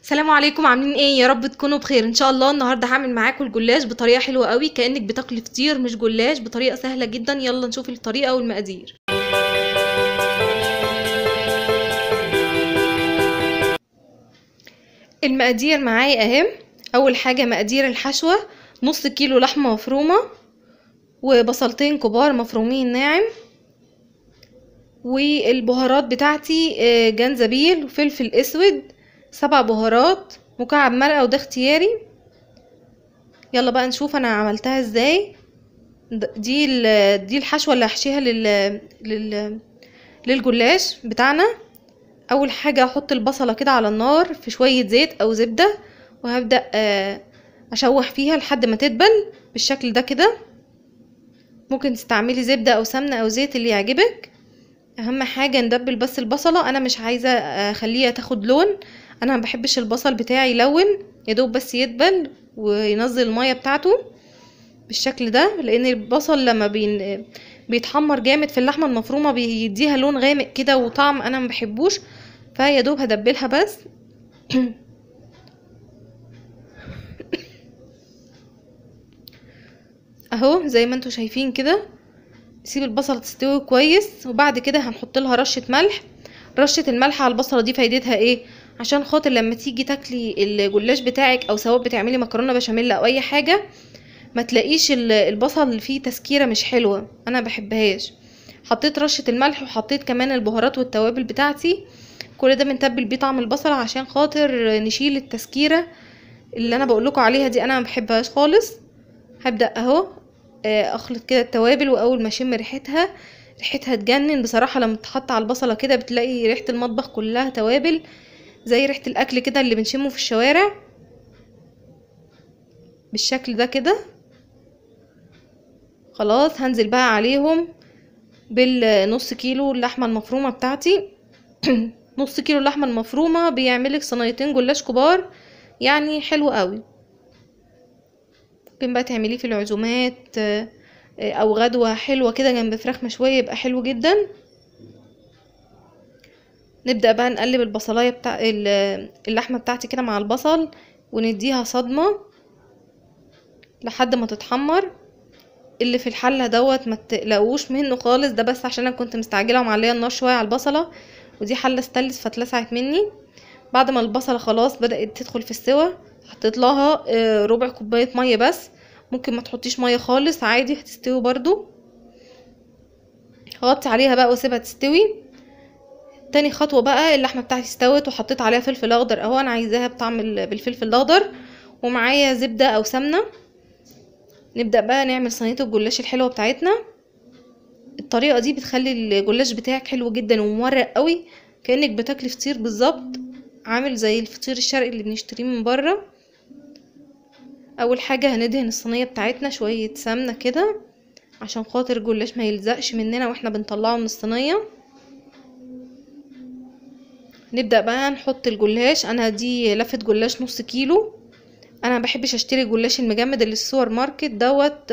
السلام عليكم، عاملين ايه؟ يا رب تكونوا بخير ان شاء الله. النهارده هعمل معاكم الجلاش بطريقه حلوه قوي، كانك بتاكلي فطير مش جلاش، بطريقه سهله جدا. يلا نشوف الطريقه والمقادير. المقادير معايا اهم. اول حاجه مقادير الحشوه: نص كيلو لحمه مفرومه، وبصلتين كبار مفرومين ناعم، والبهارات بتاعتي جنزبيل وفلفل اسود، 7 بهارات، مكعب مرقه وده اختياري. يلا بقى نشوف انا عملتها ازاي. دي الحشوه اللي هحشيها للجلاش بتاعنا. اول حاجه احط البصله كده على النار في شويه زيت او زبده، وهبدا اشوح فيها لحد ما تدبل بالشكل ده كده. ممكن تستعملي زبده او سمنه او زيت اللي يعجبك. اهم حاجه ندبل بس البصله، انا مش عايزه اخليها تاخد لون، انا ما بحبش البصل بتاعي يلون، يدوب بس يدبل وينزل الميه بتاعته بالشكل ده. لان البصل لما بيتحمر جامد في اللحمه المفرومه بيديها لون غامق كده وطعم انا ما بحبوش، فيا دوب هدبلها بس. اهو زي ما انتوا شايفين كده. سيب البصله تستوي كويس، وبعد كده هنحط لها رشه ملح. رشه الملح على البصله دي فايدتها ايه؟ عشان خاطر لما تيجي تاكلي الجلاش بتاعك، او سواء بتعملي مكرونه بشاميل او اي حاجه، ما تلاقيش البصل فيه تسكيره مش حلوه، انا بحبهاش. حطيت رشه الملح، وحطيت كمان البهارات والتوابل بتاعتي. كل ده بنتبل بيه طعم البصل عشان خاطر نشيل التسكيره اللي انا بقول لكم عليها دي، انا ما بحبهاش خالص. هبدا اهو اخلط كده التوابل، واول ما اشم ريحتها تجنن بصراحه. لما تحط على البصله كده بتلاقي ريحه المطبخ كلها توابل، زي ريحه الاكل كده اللي بنشمه في الشوارع بالشكل ده كده. خلاص هنزل بقى عليهم بالنص كيلو اللحمه المفرومه بتاعتي. نص كيلو اللحمه المفرومه بيعملك صينيتين جلاش كبار، يعني حلو قوي. ممكن بقى تعمليه في العزومات او غدوه حلوه كده جنب فراخ مشويه، يبقى حلو جدا. نبدا بقى نقلب البصلايه بتاع اللحمه بتاعتي كده مع البصل، ونديها صدمه لحد ما تتحمر. اللي في الحله دوت ما تقلقوش منه خالص، ده بس عشان انا كنت مستعجله ومعليه النار شويه على البصله، ودي حله استانلس فاتلسعت مني. بعد ما البصله خلاص بدات تدخل في السوا، حطيت لها ربع كوبايه ميه بس. ممكن ما تحطيش ميه خالص عادي، هتستوي برضو. هغطي عليها بقى واسيبها تستوي. تاني خطوه بقى اللحمه بتاعتي استوت، وحطيت عليها فلفل اخضر اهو، انا عايزاها بطعم بالفلفل الاخضر، ومعايا زبده او سمنه. نبدا بقى نعمل صينيه الجلاش الحلوه بتاعتنا. الطريقه دي بتخلي الجلاش بتاعك حلو جدا ومورق قوي، كانك بتاكلي فطير بالظبط، عامل زي الفطير الشرقي اللي بنشتريه من بره. اول حاجه هندهن الصينيه بتاعتنا شويه سمنه كده عشان خاطر الجلاش ما يلزقش مننا واحنا بنطلعه من الصينيه. نبدا بقى نحط الجلاش. انا دي لفه جلاش نص كيلو، انا ما بحبش اشتري الجلاش المجمد اللي السوبر ماركت دوت.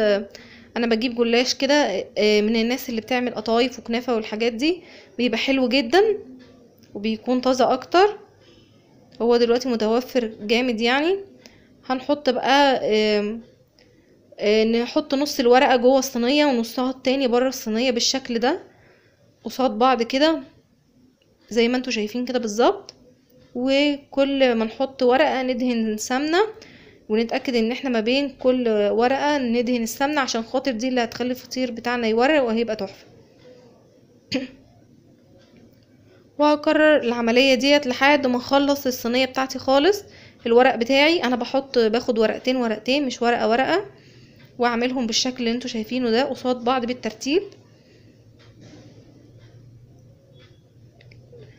انا بجيب جلاش كده من الناس اللي بتعمل قطايف وكنافه والحاجات دي، بيبقى حلو جدا وبيكون طازه اكتر. هو دلوقتي متوفر جامد يعني. هنحط بقى نحط نص الورقه جوه الصينيه ونصها التاني بره الصينيه بالشكل ده قصاد بعض كده، زي ما انتوا شايفين كده بالظبط. وكل ما نحط ورقه ندهن سمنه، ونتأكد ان احنا ما بين كل ورقة ندهن السمنة، عشان خاطر دي اللي هتخلي الفطير بتاعنا يورق وهيبقى تحفة. وهكرر العملية ديت لحد ما اخلص الصينية بتاعتي خالص. الورق بتاعي انا باخد ورقتين مش ورقة، واعملهم بالشكل اللي انتوا شايفينه ده قصاد بعض بالترتيب.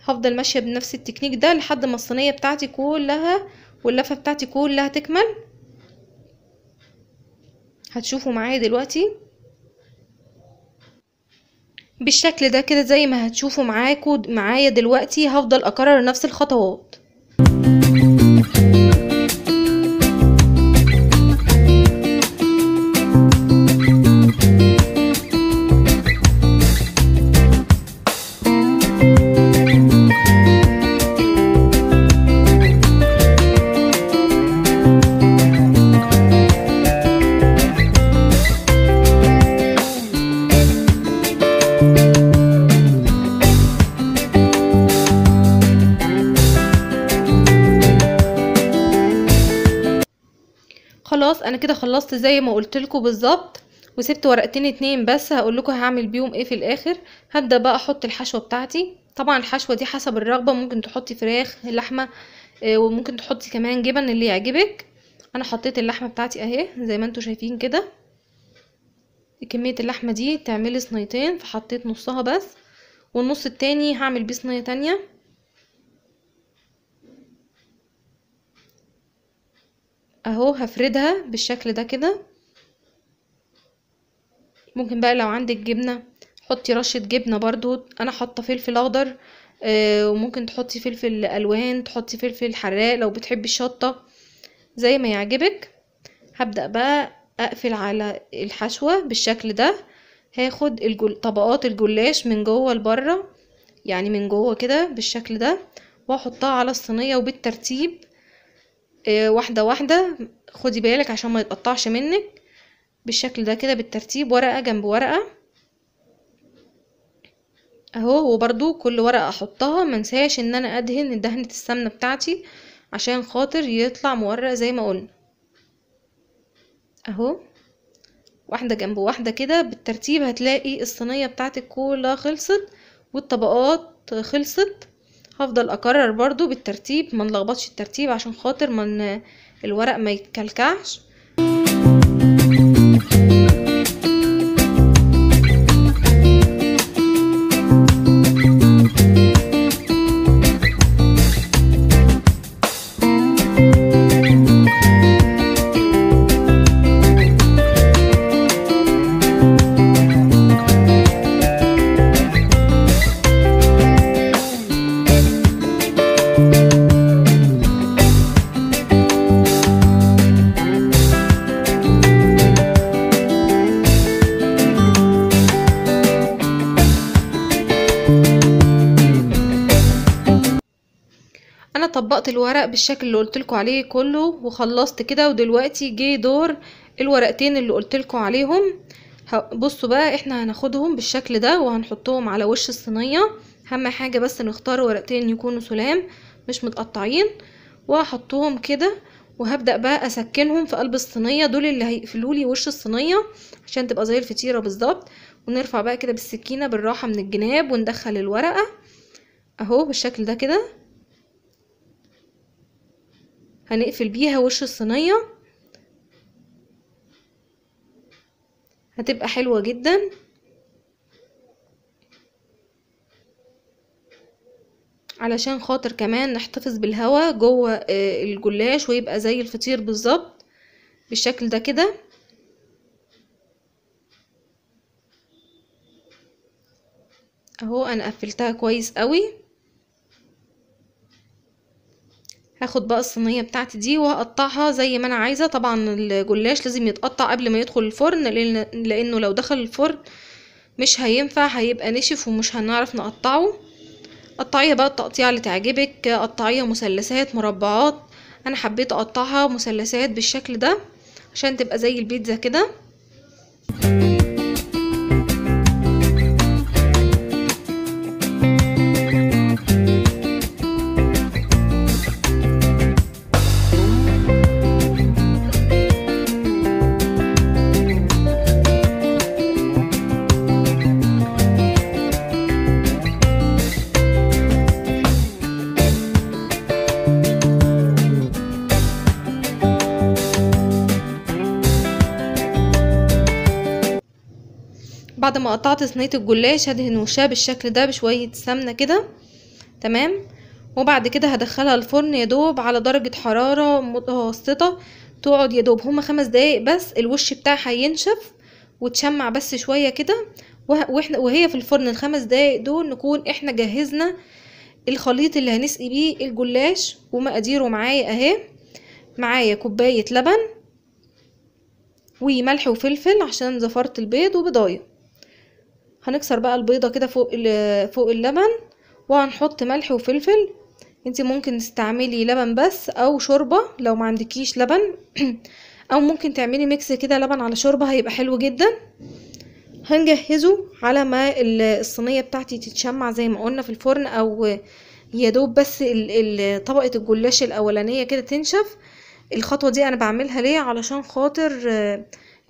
هفضل ماشية بنفس التكنيك ده لحد ما الصينية بتاعتي كلها واللفة بتاعتي كلها تكمل. هتشوفوا معايا دلوقتي بالشكل ده كده، زي ما هتشوفوا معايا دلوقتي. هفضل اكرر نفس الخطوات. خلاص انا كده خلصت زي ما قلت لكم بالظبط، وسبت ورقتين اتنين بس هقول لكم هعمل بيهم ايه في الاخر. هبدا بقى احط الحشوه بتاعتي. طبعا الحشوه دي حسب الرغبه، ممكن تحطي فراخ، لحمه، وممكن تحطي كمان جبن اللي يعجبك. انا حطيت اللحمه بتاعتي اهي زي ما انتوا شايفين كده. كميه اللحمه دي تعملي صينيتين، فحطيت نصها بس، والنص التاني هعمل بيه صينيه تانية اهو. هفردها بالشكل ده كده. ممكن بقى لو عندك جبنه حطي رشه جبنه برضو. انا حاطه فلفل اخضر، وممكن تحطي فلفل الوان، تحطي فلفل حراق لو بتحبي الشطه، زي ما يعجبك. هبدأ بقى اقفل على الحشوة بالشكل ده. هاخد طبقات الجلاش من جوه لبره، يعني من جوه كده بالشكل ده، واحطها على الصينية وبالترتيب واحدة واحدة. خدي بالك عشان ما يتقطعش منك. بالشكل ده كده بالترتيب، ورقة جنب ورقة اهو. وبرضو كل ورقة احطها منساش ان انا ادهن دهنة السمنة بتاعتي عشان خاطر يطلع مورق زي ما قلنا اهو. واحدة جنب واحدة كده بالترتيب، هتلاقي الصينية بتاعتك كلها خلصت والطبقات خلصت. هفضل اكرر برضو بالترتيب، ما نلخبطش الترتيب عشان خاطر من الورق ما يتكلكعش. انا طبقت الورق بالشكل اللي قلتلكوا عليه كله وخلصت كده. ودلوقتي جه دور الورقتين اللي قلتلكوا عليهم. بصوا بقى، احنا هناخدهم بالشكل ده وهنحطهم على وش الصينية. اهم حاجة بس نختار ورقتين يكونوا سلام مش متقطعين، وهحطهم كده. وهبدأ بقى اسكنهم في قلب الصينية، دول اللي هيقفلولي وش الصينية عشان تبقى زي الفطيرة بالظبط. ونرفع بقى كده بالسكينة بالراحة من الجناب وندخل الورقة اهو بالشكل ده كده. هنقفل بيها وش الصينية، هتبقى حلوة جدا. علشان خاطر كمان نحتفظ بالهواء جوه الجلاش ويبقى زي الفطير بالظبط بالشكل ده كده اهو. انا قفلتها كويس قوي. هاخد بقى الصينية بتاعتي دي وهقطعها زي ما انا عايزة. طبعا الجلاش لازم يتقطع قبل ما يدخل الفرن، لانه لو دخل الفرن مش هينفع، هيبقى نشف ومش هنعرف نقطعه. قطعيها بقى التقطيع اللي تعجبك، قطعيها مثلثات، مربعات. انا حبيت اقطعها مثلثات بالشكل ده عشان تبقى زي البيتزا كده. بعد ما قطعت صينيه الجلاش هدهن وشها بالشكل ده بشويه سمنه كده تمام. وبعد كده هدخلها الفرن يدوب على درجه حراره متوسطه، تقعد يدوب هما 5 دقايق بس. الوش بتاعها ينشف وتشمع بس شويه كده، وهي في الفرن ال5 دقايق دول نكون احنا جهزنا الخليط اللي هنسقي بيه الجلاش. ومقاديره معايا اهي. معايا كوبايه لبن وملح وفلفل عشان زفرت البيض وبيضايه. هنكسر بقى البيضة كده فوق اللبن، وهنحط ملح وفلفل. انتي ممكن تستعملي لبن بس او شوربة لو ما عندكيش لبن او ممكن تعملي ميكس كده لبن على شوربة، هيبقى حلو جدا. هنجهزه على ما الصينية بتاعتي تتشمع زي ما قلنا في الفرن، او يدوب بس طبقة الجلاش الاولانية كده تنشف. الخطوة دي انا بعملها ليه؟ علشان خاطر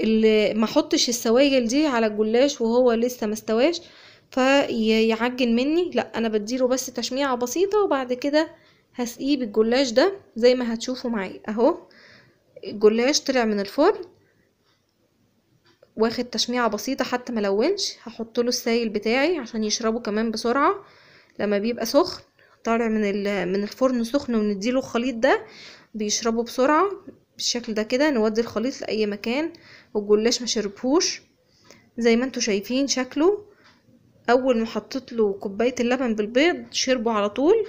اللي ما احطش السوائل دي على الجلاش وهو لسه مستواش فيعجن مني. لا انا بديله بس تشميعة بسيطة وبعد كده هسقيه بالجلاش ده زي ما هتشوفوا معايا اهو. الجلاش طلع من الفرن واخد تشميعة بسيطة حتى ملونش. هحط له السائل بتاعي عشان يشربه كمان بسرعة لما بيبقى سخن، طالع من الفرن سخن ونديله الخليط ده بيشربه بسرعة بالشكل ده كده. نودي الخليط لأي مكان والجلاش ما شربهوش زي ما انتوا شايفين شكله. اول ما حطيت له كوباية اللبن بالبيض شربه على طول.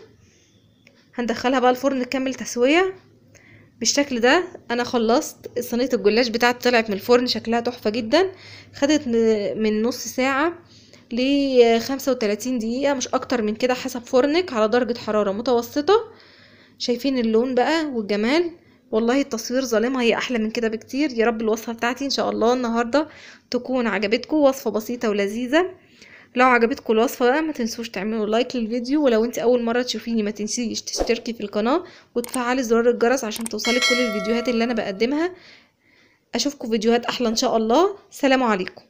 هندخلها بقى الفرن كامل تسوية بالشكل ده. انا خلصت صينيه الجلاش بتاعتي، طلعت من الفرن شكلها تحفه جدا. خدت من نص ساعه ل 35 دقيقه مش اكتر من كده حسب فرنك على درجه حراره متوسطه. شايفين اللون بقى والجمال؟ والله التصوير ظالمها، هي احلى من كده بكتير. يا رب الوصفه بتاعتي ان شاء الله النهارده تكون عجبتكم. وصفه بسيطه ولذيذه. لو عجبتكم الوصفه بقى ما تنسوش تعملوا لايك للفيديو، ولو انت اول مره تشوفيني ما تنسيش تشتركي في القناه وتفعلي زرار الجرس عشان توصلك كل الفيديوهات اللي انا بقدمها. اشوفكم فيديوهات احلى ان شاء الله. سلام عليكم.